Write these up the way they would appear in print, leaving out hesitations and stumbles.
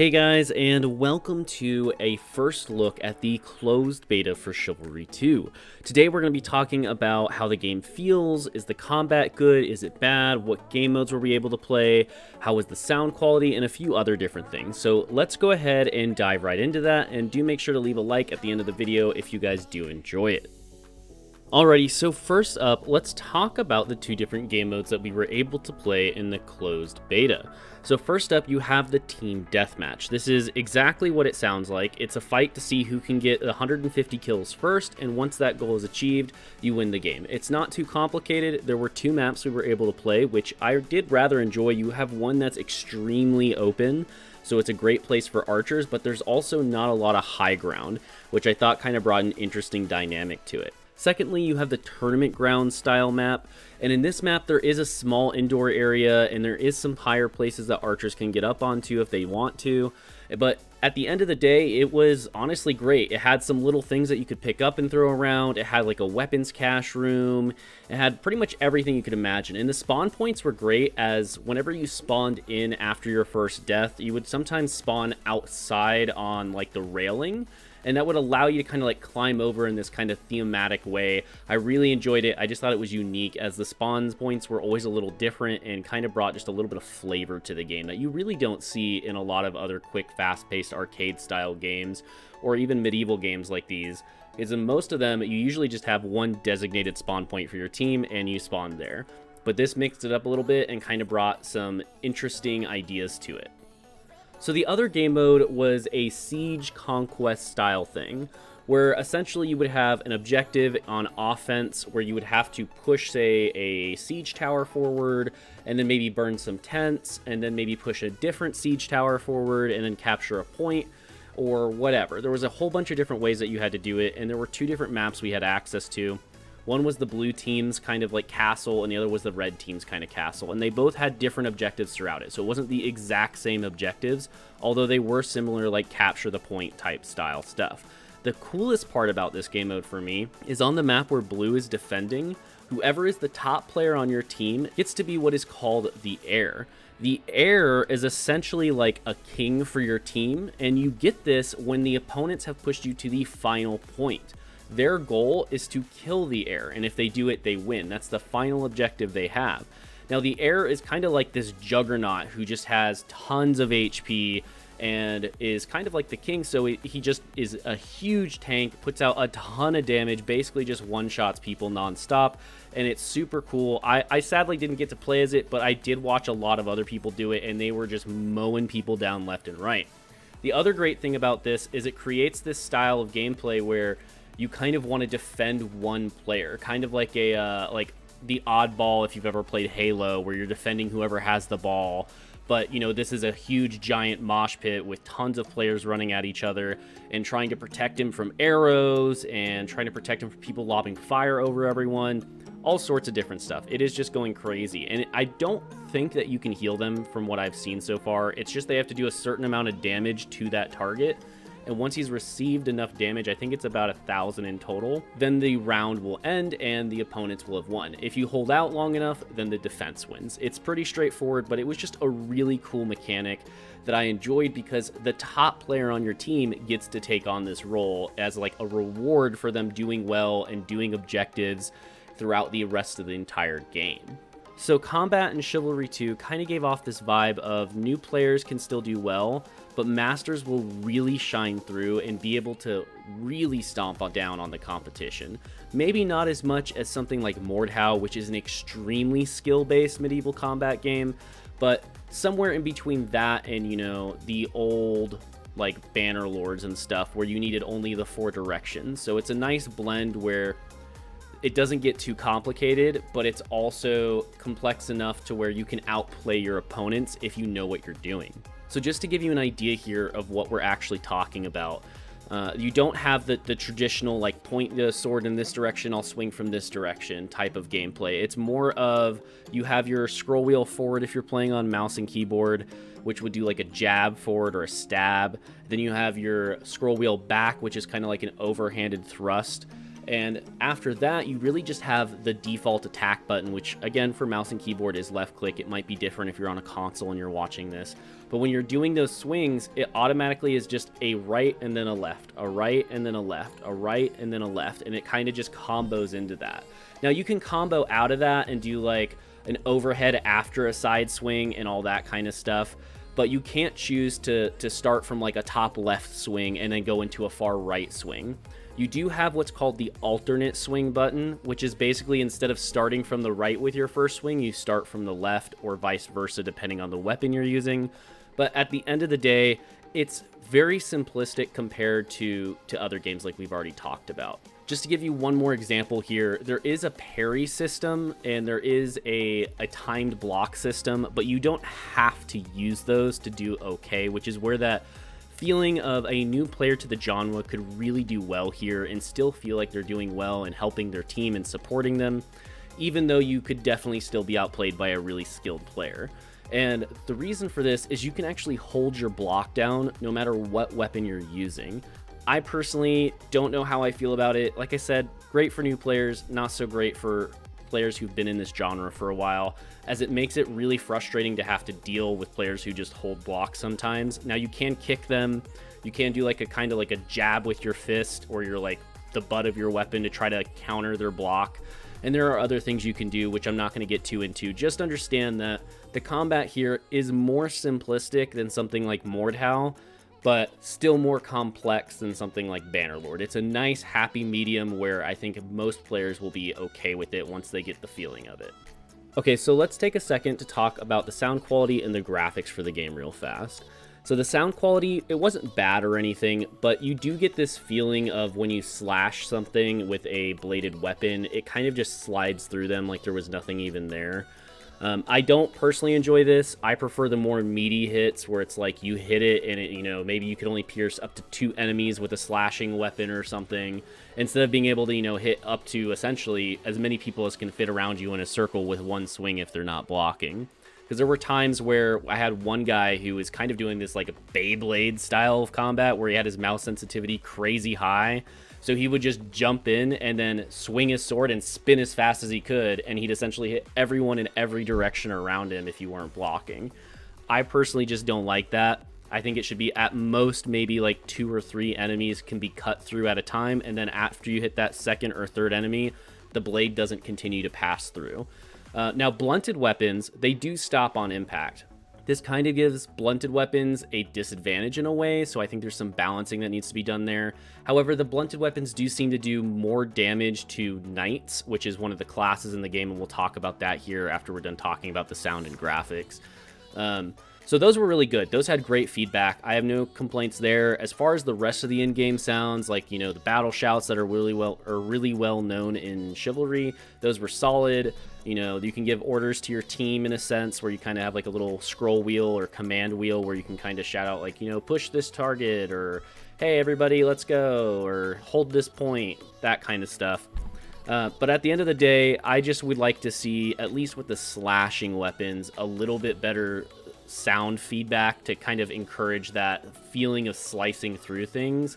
Hey guys, and welcome to a first look at the closed beta for Chivalry 2. Today we're going to be talking about how the game feels. Is the combat good? Is it bad? What game modes were we able to play? How was the sound quality? And a few other different things. So let's go ahead and dive right into that, and do make sure to leave a like at the end of the video if you guys do enjoy it. Alrighty, so first up, let's talk about the two different game modes that we were able to play in the closed beta. So first up, you have the team deathmatch. This is exactly what it sounds like. It's a fight to see who can get 150 kills first, and once that goal is achieved, you win the game. It's not too complicated. There were two maps we were able to play, which I did rather enjoy. You have one that's extremely open, so it's a great place for archers, but there's also not a lot of high ground, which I thought kind of brought an interesting dynamic to it. Secondly, you have the tournament ground style map, and in this map there is a small indoor area and there is some higher places that archers can get up onto if they want to, but at the end of the day it was honestly great. It had some little things that you could pick up and throw around. It had like a weapons cache room. It had pretty much everything you could imagine, and the spawn points were great, as whenever you spawned in after your first death, you would sometimes spawn outside on like the railing, and that would allow you to kind of like climb over in this kind of thematic way. I really enjoyed it. I just thought it was unique, as the spawn points were always a little different and kind of brought just a little bit of flavor to the game that you really don't see in a lot of other quick, fast-paced arcade style games, or even medieval games like these. Is in most of them, you usually just have one designated spawn point for your team and you spawn there. But this mixed it up a little bit and kind of brought some interesting ideas to it. So the other game mode was a siege conquest style thing, where essentially you would have an objective on offense where you would have to push, say, a siege tower forward, and then maybe burn some tents, and then maybe push a different siege tower forward and then capture a point, or whatever. There was a whole bunch of different ways that you had to do it, and there were two different maps we had access to. One was the blue team's kind of like castle, and the other was the red team's kind of castle. And they both had different objectives throughout it. So it wasn't the exact same objectives, although they were similar, like capture the point type style stuff. The coolest part about this game mode for me is on the map where blue is defending, whoever is the top player on your team gets to be what is called the heir. The heir is essentially like a king for your team, and you get this when the opponents have pushed you to the final point. Their goal is to kill the heir, and if they do it, they win. That's the final objective they have. Now, the heir is kind of like this juggernaut who just has tons of HP and is kind of like the king, so he just is a huge tank, puts out a ton of damage, basically just one-shots people nonstop, and it's super cool. I sadly didn't get to play as it, but I did watch a lot of other people do it, and they were just mowing people down left and right. The other great thing about this is it creates this style of gameplay where you kind of want to defend one player, kind of like a like the oddball if you've ever played Halo, where you're defending whoever has the ball. But you know, this is a huge giant mosh pit with tons of players running at each other and trying to protect him from arrows and trying to protect him from people lobbing fire over everyone. All sorts of different stuff. It is just going crazy, and I don't think that you can heal them from what I've seen so far. It's just they have to do a certain amount of damage to that target. And once he's received enough damage, I think it's about 1,000 in total, then the round will end and the opponents will have won. If you hold out long enough, then the defense wins. It's pretty straightforward, but it was just a really cool mechanic that I enjoyed, because the top player on your team gets to take on this role as like a reward for them doing well and doing objectives throughout the rest of the entire game. So combat in Chivalry 2 kind of gave off this vibe of new players can still do well, but masters will really shine through and be able to really stomp down on the competition. Maybe not as much as something like Mordhau, which is an extremely skill-based medieval combat game, but somewhere in between that and, you know, the old like Banner Lords and stuff where you needed only the 4 directions. So it's a nice blend where it doesn't get too complicated, but it's also complex enough to where you can outplay your opponents if you know what you're doing. So just to give you an idea here of what we're actually talking about, you don't have the traditional like point the sword in this direction, I'll swing from this direction type of gameplay. It's more of you have your scroll wheel forward if you're playing on mouse and keyboard, which would do like a jab forward or a stab. Then you have your scroll wheel back, which is kind of like an overhanded thrust. And after that, you really just have the default attack button, which again, for mouse and keyboard is left click. It might be different if you're on a console and you're watching this. But when you're doing those swings, it automatically is just a right and then a left, a right and then a left, a right and then a left. And it kind of just combos into that. Now you can combo out of that and do like an overhead after a side swing and all that kind of stuff. But you can't choose to start from like a top left swing and then go into a far right swing. You do have what's called the alternate swing button, which is basically instead of starting from the right with your first swing, you start from the left or vice versa, depending on the weapon you're using. But at the end of the day, it's very simplistic compared to other games like we've already talked about. Just to give you one more example here, there is a parry system and there is a timed block system, but you don't have to use those to do okay, which is where that feeling of a new player to the genre could really do well here and still feel like they're doing well and helping their team and supporting them, even though you could definitely still be outplayed by a really skilled player. And the reason for this is you can actually hold your block down no matter what weapon you're using. I personally don't know how I feel about it. Like I said, great for new players, not so great for players who've been in this genre for a while, as it makes it really frustrating to have to deal with players who just hold blocks sometimes. Now you can kick them, you can do like a kind of like a jab with your fist or your like the butt of your weapon to try to counter their block. And there are other things you can do, which I'm not going to get too into. Just understand that the combat here is more simplistic than something like Mordhau, but still more complex than something like Bannerlord. It's a nice happy medium where I think most players will be okay with it once they get the feeling of it. Okay, so let's take a second to talk about the sound quality and the graphics for the game real fast. So the sound quality, it wasn't bad or anything, but you do get this feeling of when you slash something with a bladed weapon, it kind of just slides through them like there was nothing even there. I don't personally enjoy this. I prefer the more meaty hits where it's like you hit it and it, you know, maybe you can only pierce up to 2 enemies with a slashing weapon or something, instead of being able to, you know, hit up to essentially as many people as can fit around you in a circle with one swing if they're not blocking. Because there were times where I had one guy who was kind of doing this like a Beyblade style of combat where he had his mouse sensitivity crazy high. So he would just jump in and then swing his sword and spin as fast as he could, and he'd essentially hit everyone in every direction around him if you weren't blocking. I personally just don't like that. I think it should be at most maybe like 2 or 3 enemies can be cut through at a time, and then after you hit that second or third enemy, the blade doesn't continue to pass through. Now, blunted weapons, they do stop on impact. This kind of gives blunted weapons a disadvantage in a way, so I think there's some balancing that needs to be done there. However, the blunted weapons do seem to do more damage to knights, which is one of the classes in the game, and we'll talk about that here after we're done talking about the sound and graphics. So those were really good. Those had great feedback. I have no complaints there. As far as the rest of the in-game sounds, like, you know, the battle shouts that are really well known in Chivalry, those were solid. You know, you can give orders to your team in a sense where you kind of have like a little scroll wheel or command wheel where you can kind of shout out like, you know, push this target, or hey everybody, let's go, or hold this point, that kind of stuff. But at the end of the day, I just would like to see, at least with the slashing weapons, a little bit better sound feedback to kind of encourage that feeling of slicing through things.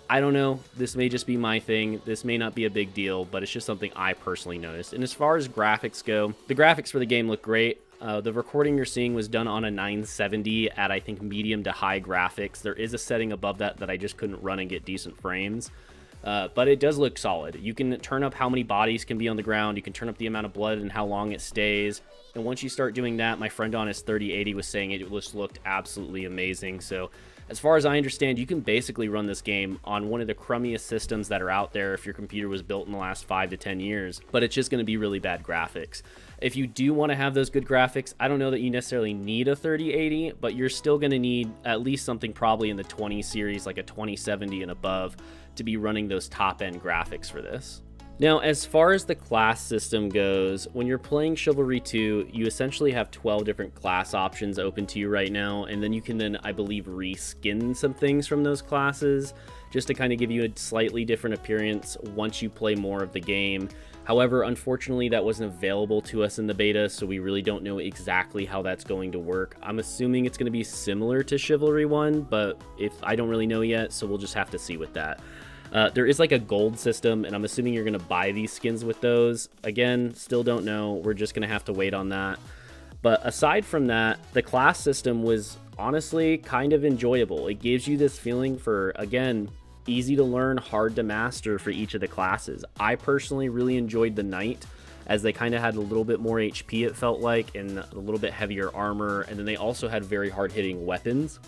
I don't know, this may just be my thing, this may not be a big deal, but it's just something I personally noticed. And as far as graphics go, the graphics for the game look great. The recording you're seeing was done on a 970 at, I think, medium to high graphics. There is a setting above that I just couldn't run and get decent frames. But it does look solid. You can turn up how many bodies can be on the ground, you can turn up the amount of blood and how long it stays. And once you start doing that, my friend on his 3080 was saying it just looked absolutely amazing. So as far as I understand, you can basically run this game on one of the crummiest systems that are out there if your computer was built in the last 5 to 10 years, but it's just going to be really bad graphics. If you do want to have those good graphics, I don't know that you necessarily need a 3080, but you're still going to need at least something probably in the 20 series, like a 2070 and above, to be running those top-end graphics for this. Now, as far as the class system goes, when you're playing Chivalry 2, you essentially have 12 different class options open to you right now, and then you can then, I believe, reskin some things from those classes, just to kind of give you a slightly different appearance once you play more of the game. However, unfortunately, that wasn't available to us in the beta, so we really don't know exactly how that's going to work. I'm assuming it's going to be similar to Chivalry 1, but I don't really know yet, so we'll just have to see with that. There is like a gold system, and I'm assuming you're going to buy these skins with those. Again, still don't know. We're just going to have to wait on that. But aside from that, the class system was honestly kind of enjoyable. It gives you this feeling for, again, easy to learn, hard to master for each of the classes. I personally really enjoyed the Knight, as they kind of had a little bit more HP, it felt like, and a little bit heavier armor, and then they also had very hard-hitting weapons.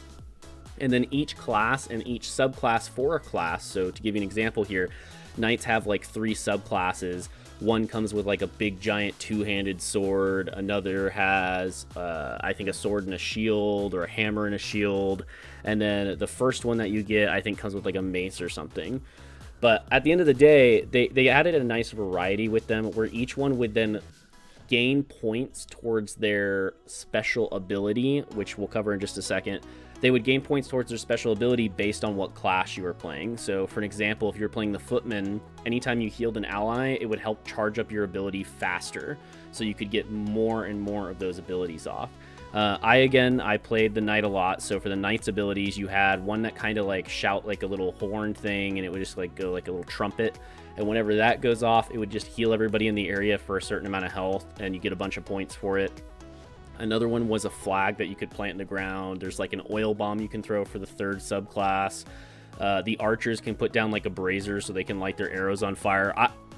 And then each class and each subclass for a class, so to give you an example here, Knights have like 3 subclasses. One comes with like a big giant 2-handed sword, another has I think a sword and a shield, or a hammer and a shield, and then the first one that you get I think comes with like a mace or something. But at the end of the day, they added a nice variety with them, where each one would then gain points towards their special ability, which we'll cover in just a second. They would gain points towards their special ability based on what class you were playing. So for an example, if you're playing the Footman, anytime you healed an ally, it would help charge up your ability faster, so you could get more and more of those abilities off. I played the Knight a lot, so for the Knight's abilities, you had one that kind of like shout like a little horn thing, and it would just like go like a little trumpet, and whenever that goes off, it would just heal everybody in the area for a certain amount of health, and you get a bunch of points for it. Another one was a flag that you could plant in the ground. There's like an oil bomb you can throw for the 3rd subclass. The archers can put down like a brazier so they can light their arrows on fire.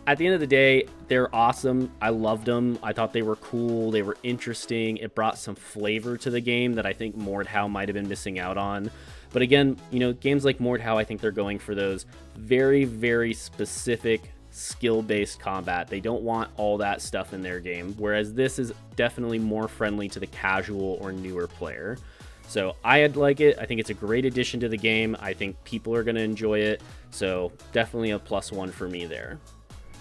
At the end of the day, they're awesome. I loved them. I thought they were cool. They were interesting. It brought some flavor to the game that I think Mordhau might have been missing out on. But again, you know, games like Mordhau, I think they're going for those very, very specific skill-based combat. They don't want all that stuff in their game, whereas this is definitely more friendly to the casual or newer player. So I'd like it. I think it's a great addition to the game. I think people are going to enjoy it. So definitely a +1 for me there.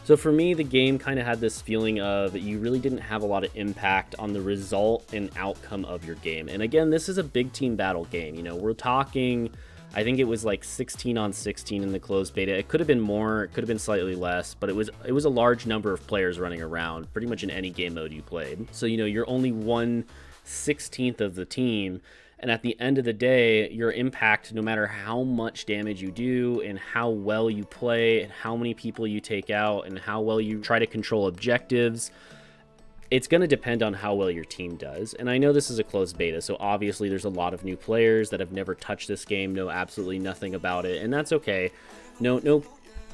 So for me, the game kind of had this feeling of you really didn't have a lot of impact on the result and outcome of your game. And again, this is a big team battle game. You know, we're talking, I think it was like 16 on 16 in the closed beta. It could have been more, it could have been slightly less, but it was a large number of players running around pretty much in any game mode you played. So, you know, you're only 1/16 of the team. And at the end of the day, your impact, no matter how much damage you do and how well you play and how many people you take out and how well you try to control objectives, it's going to depend on how well your team does. And I know this is a closed beta, so obviously there's a lot of new players that have never touched this game, know absolutely nothing about it, and that's okay. No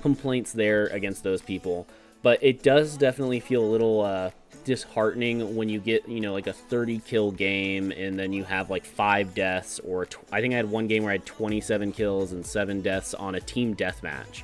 complaints there against those people. But it does definitely feel a little disheartening when you get, you know, like a 30 kill game and then you have like 5 deaths, or I think I had one game where I had 27 kills and 7 deaths on a team deathmatch.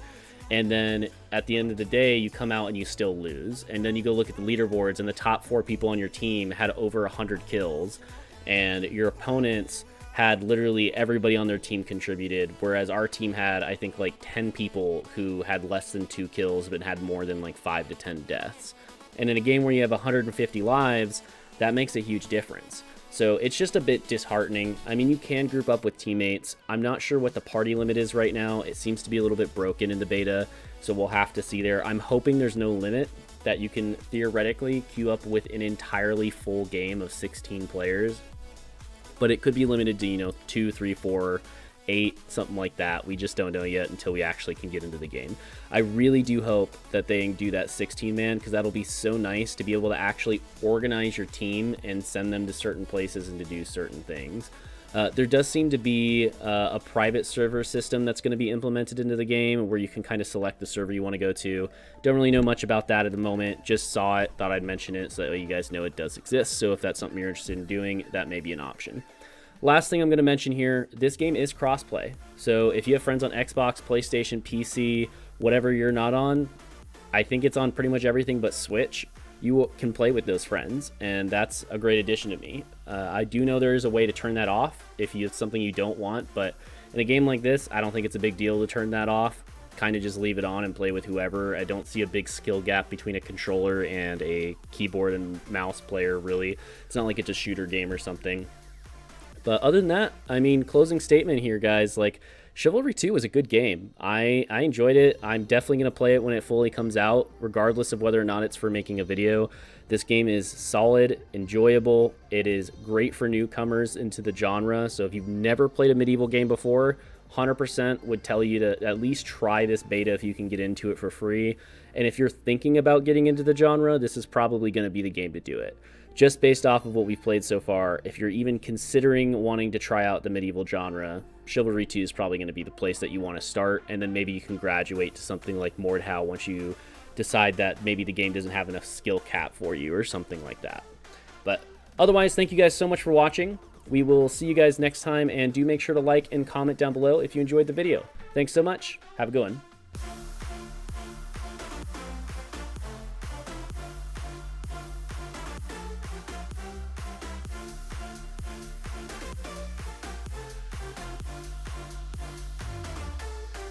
And then at the end of the day, you come out and you still lose. And then you go look at the leaderboards, and the top 4 people on your team had over 100 kills, and your opponents had literally everybody on their team contributed, whereas our team had, I think, like 10 people who had less than 2 kills but had more than like 5 to 10 deaths. And in a game where you have 150 lives, that makes a huge difference. So it's just a bit disheartening. I mean, you can group up with teammates. I'm not sure what the party limit is right now. It seems to be a little bit broken in the beta, so we'll have to see there. I'm hoping there's no limit, that you can theoretically queue up with an entirely full game of 16 players. But it could be limited to, you know, 2, 3, 4, 8, something like that. We just don't know yet until we actually can get into the game. I really do hope that they do that 16-man, because that'll be so nice to be able to actually organize your team and send them to certain places and to do certain things. There does seem to be a private server system that's going to be implemented into the game, where you can kind of select the server you want to go to. Don't really know much about that at the moment. Just saw it, thought I'd mention it so that you guys know it does exist. So if that's something you're interested in doing, that may be an option. Last thing I'm going to mention here, this game is crossplay. So if you have friends on Xbox, PlayStation, PC, whatever you're not on, I think it's on pretty much everything but Switch. You can play with those friends, and that's a great addition to me. I do know there is a way to turn that off if it's something you don't want, but in a game like this, I don't think it's a big deal to turn that off. Kind of just leave it on and play with whoever. I don't see a big skill gap between a controller and a keyboard and mouse player, really. It's not like it's a shooter game or something. But other than that, I mean, closing statement here, guys, like, Chivalry 2 was a good game. I enjoyed it. I'm definitely going to play it when it fully comes out, regardless of whether or not it's for making a video. This game is solid, enjoyable. It is great for newcomers into the genre. So if you've never played a medieval game before, 100% would tell you to at least try this beta if you can get into it for free. And if you're thinking about getting into the genre, this is probably going to be the game to do it. Just based off of what we've played so far, if you're even considering wanting to try out the medieval genre, Chivalry 2 is probably going to be the place that you want to start, and then maybe you can graduate to something like Mordhau once you decide that maybe the game doesn't have enough skill cap for you or something like that. But otherwise, thank you guys so much for watching. We will see you guys next time, and do make sure to like and comment down below if you enjoyed the video. Thanks so much. Have a good one.